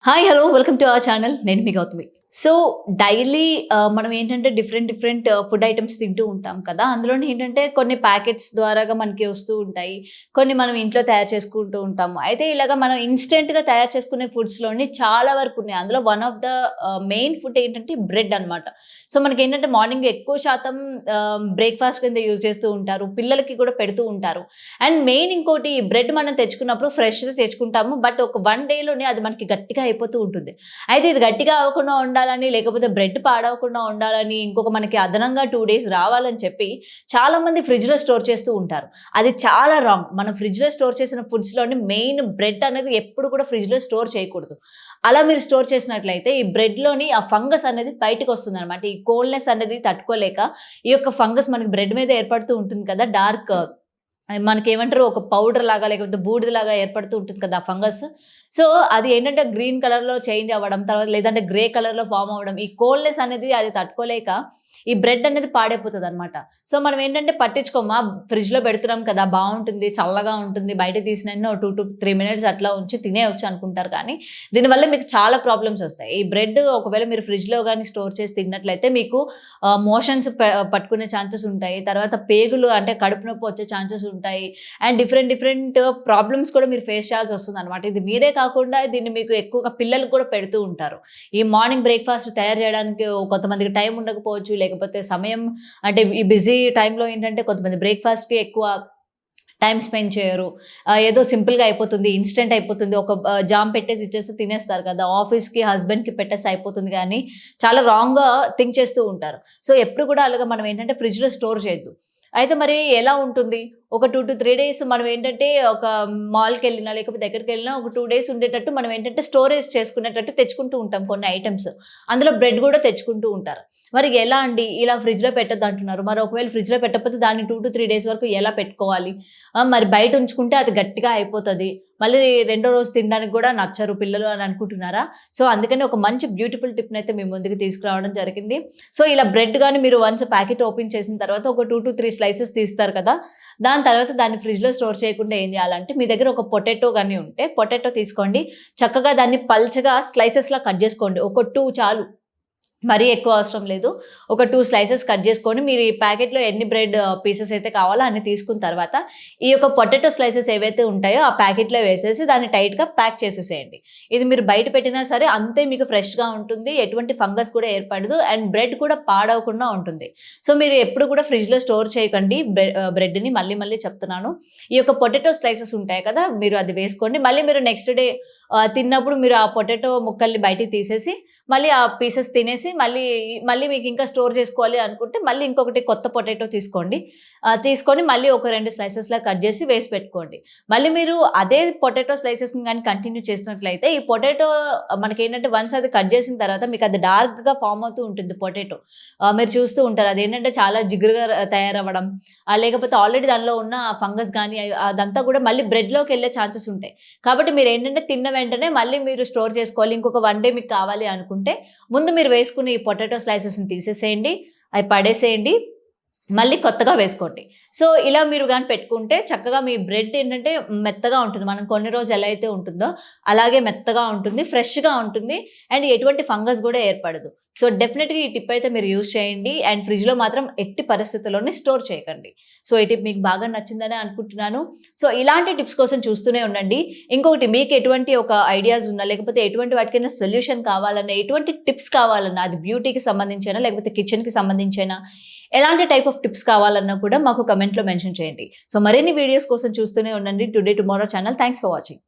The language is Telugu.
Hi hello welcome to our channel. నేను మీ గౌతమి. సో డైలీ మనం ఏంటంటే డిఫరెంట్ ఫుడ్ ఐటమ్స్ తింటూ ఉంటాం కదా. అందులోనే ఏంటంటే కొన్ని ప్యాకెట్స్ ద్వారాగా మనకి వస్తూ ఉంటాయి. కొన్ని మనం ఇంట్లో తయారు చేసుకుంటూ ఉంటాము. అయితే ఇలాగ మనం ఇన్‌స్టంట్‌గా తయారు చేసుకునే ఫుడ్స్‌లోని చాలా వరకు ఉన్నాయి. అందులో one of the main food ఏంటంటే బ్రెడ్ అనమాట. సో మనకేంటంటే మార్నింగ్ ఎక్కువ శాతం బ్రేక్‌ఫాస్ట్ కింద యూజ్ చేస్తూ ఉంటారు. పిల్లలకి కూడా పెడుతూ ఉంటారు. అండ్ మెయిన్ ఇంకోటి ఈ బ్రెడ్ మనం తెచ్చుకున్నప్పుడు ఫ్రెష్‌ది తెచ్చుకుంటాము. బట్ ఒక 1 డేలోనే అది మనకి గట్టిగా అయిపోతూ ఉంటుంది. అయితే ఇది గట్టిగా అవ్వకుండా ఉండాలని, లేకపోతే బ్రెడ్ పాడవకుండా ఉండాలని, ఇంకొక మనకి అదనంగా 2 డేస్ రావాలని చెప్పి చాలామంది ఫ్రిడ్జ్‌లో స్టోర్ చేస్తూ ఉంటారు. అది చాలా రాంగ్. మనం ఫ్రిడ్జ్‌లో స్టోర్ చేసిన ఫుడ్స్‌లోని మెయిన్ బ్రెడ్ అనేది ఎప్పుడు కూడా ఫ్రిడ్జ్‌లో స్టోర్ చేయకూడదు. అలా మీరు స్టోర్ చేసినట్లయితే ఈ బ్రెడ్‌లోని ఆ ఫంగస్ అనేది బయటకొస్తుందనమాట. ఈ కోల్డ్‌నెస్ అనేది తట్టుకోలేక ఈ యొక్క ఫంగస్ మనకి బ్రెడ్ మీద ఏర్పడుతూ ఉంటుంది కదా! డార్క్ మనకేమంటారు ఒక పౌడర్ లాగా లేకపోతే బూడిదలాగా ఏర్పడుతూ ఉంటుంది కదా! ఆ ఫంగస్. సో, అది ఏంటంటే గ్రీన్ కలర్‌లో చేంజ్ అవ్వడం, తర్వాత లేదంటే గ్రే కలర్‌లో ఫార్మ్ అవ్వడం. ఈ కోల్డ్‌నెస్ అనేది అది తట్టుకోలేక ఈ బ్రెడ్ అనేది పాడైపోతదనమాట. సో, మనం ఏంటంటే పట్టించుకోము. ఫ్రిడ్జ్‌లో పెడుతున్నాం కదా! బావుంటుంది, చల్లగా ఉంటుంది. బయటకి తీసిన వెంటనే ఓ 2-3 మినిట్స్ అట్లా ఉంచి తినేయొచ్చు అనుకుంటారు కానీ, దీనివల్ల మీకు చాలా ప్రాబ్లమ్స్ ఒస్తాయి. ఈ బ్రెడ్ ఒకవేళ మీరు ఫ్రిడ్జ్‌లో గాని స్టోర్ చేసి తిన్నట్లయితే మీకు మోషన్స్ పట్టుకునే ఛాన్సెస్ ఉంటాయి. తర్వాత పేగులు అంటే కడుపు నొప్పి వచ్చే ఛాన్సెస్ ఉంటాయి. అండ్ డిఫరెంట్ ప్రాబ్లమ్స్ కూడా మీరు ఫేస్ చేయాల్సి వస్తుందనమాట. ఇది మీరే కాకుండా దీన్ని మీకు ఎక్కువగా పిల్లలకి కూడా పెడుతూ ఉంటారు. ఈ మార్నింగ్ బ్రేక్‌ఫాస్ట్ తయారు చేయడానికి కొంతమందికి టైం ఉండకపోవచ్చు. లేకపోతే సమయం అంటే ఈ బిజీ టైంలో ఏంటంటే కొంతమంది బ్రేక్‌ఫాస్ట్‌కి ఎక్కువ టైమ్ స్పెండ్ చేయరు. ఏదో సింపుల్‌గా అయిపోతుంది. ఇన్‌స్టంట్ అయిపోతుంది. ఒక జామ్ పెట్టేసి ఇచ్చేస్తే తినేస్తారు కదా! ఆఫీస్‌కి, హస్బెండ్‌కి పెట్టేస్తే అయిపోతుంది గానీ, చాలా రాంగ్‌గా థింక్ చేస్తూ ఉంటారు. సో, ఎప్పుడు కూడా అలాగా మనం ఏంటంటే ఫ్రిడ్జ్‌లో స్టోర్ చేయొద్దు. అయితే మరి ఎలా ఉంటుంది? ఒక 2-3 డేస్ మనం ఏంటంటే ఒక మాల్‌కెళ్ళినా, లేకపోతే ఎక్కడికెళ్ళినా ఒక 2 డేస్ ఉండేటట్టు మనం ఏంటంటే స్టోరేజ్ చేసుకునేటట్టు తెచ్చుకుంటూ ఉంటాం కొన్ని ఐటెమ్స్. అందులో బ్రెడ్ గూడా తెచ్చుకుంటూ ఉంటారు. మరి ఎలా అండి? ఇలా ఫ్రిడ్జ్‌లో పెట్టొద్దంటున్నారు. మరి ఒకవేళ ఫ్రిడ్జ్‌లో పెట్టకపోతే దాన్ని 2-3 డేస్ వరకు ఎలా పెట్టుకోవాలి? మరి బయట ఉంచుకుంటే అది గట్టిగా అయిపోతది. మళ్ళీ రెండో రోజు తినడానికి గూడా నచ్చరు పిల్లలు అని అనుకుంటున్నారా? సో, అందుకని ఒక మంచి బ్యూటిఫుల్ టిప్‌నైతే మీ ముందుకు తీసుకురావడం జరిగింది. సో, ఇలా బ్రెడ్ గాని మీరు వన్స్ ప్యాకెట్ ఓపెన్ చేసిన తర్వాత ఒక 2-3 స్లైసెస్ తీస్తారు కదా! దాని తర్వాత దాన్ని ఫ్రిడ్జ్‌లో స్టోర్ చేయకుండా ఏం చేయాలంటే మీ దగ్గర ఒక పొటాటో గాని ఉంటే పొటాటో తీసుకోండి. చక్కగా దాన్ని పల్చగా స్లైసెస్‌లా కట్ చేసుకోండి. ఒక 2 చాలు. మరీ ఎక్కువ అవసరం లేదు. ఒక 2 స్లైసెస్ కట్ చేసుకొని మీరు ఈ ప్యాకెట్‌లో ఎన్ని బ్రెడ్ పీసెస్ అయితే కావాలో అన్ని తీసుకున్న తర్వాత, ఈ యొక్క పొటాటో స్లైసెస్ ఏవైతే ఉంటాయో ఆ ప్యాకెట్‌లో వేసేసి దాన్ని టైట్‌గా ప్యాక్ చేసేసేయండి. ఇది మీరు బయట పెట్టినా సరే అంతే మీకు ఫ్రెష్‌గా ఉంటుంది. ఎటువంటి ఫంగస్ కూడా ఏర్పడదు. అండ్ బ్రెడ్ కూడా పాడవకుండా ఉంటుంది. సో, మీరు ఎప్పుడు కూడా ఫ్రిడ్జ్‌లో స్టోర్ చేయకండి బ్రెడ్‌ని మళ్ళీ మళ్ళీ చెప్తున్నాను. ఈ యొక్క పొటాటో స్లైసెస్ ఉంటాయి కదా! మీరు అది వేసుకోండి. మళ్ళీ మీరు నెక్స్ట్ డే తిన్నప్పుడు మీరు ఆ పొటాటో ముక్కల్ని బయటికి తీసేసి మళ్ళీ ఆ పీసెస్ తినేసి మళ్ళీ మీకు ఇంకా స్టోర్ చేసుకోవాలి అనుకుంటే మళ్ళీ ఇంకొకటి కొత్త పొటాటో తీసుకోండి. తీసుకొని మళ్ళీ ఒక 2 స్లైసెస్‌లా కట్ చేసి వేసి పెట్టుకోండి. మళ్ళీ మీరు అదే పొటాటో స్లైసెస్‌ని గాని కంటిన్యూ చేసినట్లయితే ఈ పొటాటో మనకేంటంటే వన్స్ అది కట్ చేసిన తర్వాత మీకు అది డార్క్‌గా ఫార్మ్ అవుతూ ఉంటుంది పొటాటో. మీరు చూస్తూ ఉంటారు. అదేంటంటే చాలా జిగురుగా తయారవ్వడం లేకపోతే ఆల్రెడీ దానిలో ఉన్న ఫంగస్ గాని అదంతా కూడా మళ్ళీ బ్రెడ్‌లోకెళ్ళే ఛాన్సెస్ ఉంటాయి. కాబట్టి మీరేంటంటే తిన్న వెంటనే మళ్ళీ మీరు స్టోర్ చేసుకోవాలి. ఇంకొక 1 డే మీకు కావాలి అనుకుంటే ముందు మీరు వేసుకున్న ఈ పొటాటో స్లైసెస్‌ని తీసేసేయండి. అయి పడేసేయండి. మళ్ళీ కొత్తగా వేసుకోండి. సో, ఇలా మీరు గాని పెట్టుకుంటే చక్కగా మీ బ్రెడ్ ఏంటంటే మెత్తగా ఉంటుంది. మనం కొన్ని రోజులు ఎలా అయితే ఉంటుందో అలాగే మెత్తగా ఉంటుంది. ఫ్రెష్‌గా ఉంటుంది. అండ్ ఎటువంటి ఫంగస్ గూడా ఏర్పడదు. సో, డెఫినెట్‌గా ఈ టిప్ అయితే మీరు యూజ్ చేయండి. అండ్ ఫ్రిడ్జ్‌లో మాత్రం ఎట్టి పరిస్థితుల్లోని స్టోర్ చేయకండి. సో, ఈ టిప్ మీకు బాగా నచ్చిందనే అనుకుంటున్నాను. సో, ఇలాంటి టిప్స్ కోసం చూస్తూనే ఉండండి. ఇంకొకటి మీకు ఎటువంటి ఒక ఐడియాస్ ఉన్నా లేకపోతే ఎటువంటి వాటికైనా సొల్యూషన్ కావాలన్నా, ఎటువంటి టిప్స్ కావాలన్నా అది బ్యూటీకి సంబంధించైనా లేకపోతే కిచెన్‌కి సంబంధించైనా ఎలాంటి టైప్ ఆఫ్ టిప్స్ కావాలన్నా కూడా మాకు కమెంట్‌లో మెన్షన్ చేయండి. సో, మరిన్ని వీడియోస్ కోసం చూస్తూనే ఉండండి today tomorrow channel. Thanks for watching.